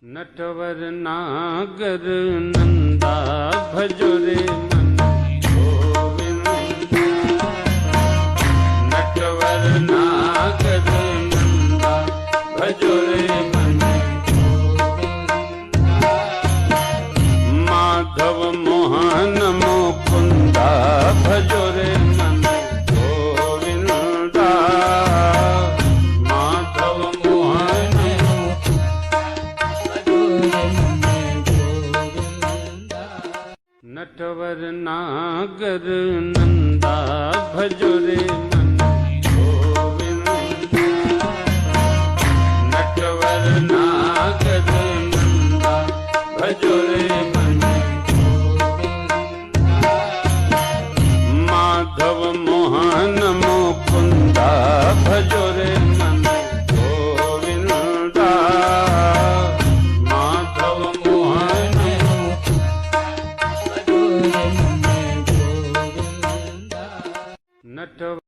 नटवर नागर नंदा भजो रे मन गोविंद। नटवर नागर नंदा भजो रे मन गोविंद। माधव मोहन मुकुंदा भजो रे मन गोविंद। माधव मोहन नटवर नागर नंदा भजो रे मन गोविंद। नटवर नागर नंदा भजो रे मन गोविंद। माधव मोहन मुकुंदा भजो रे मन गोविंद। माधव मोहन नटवर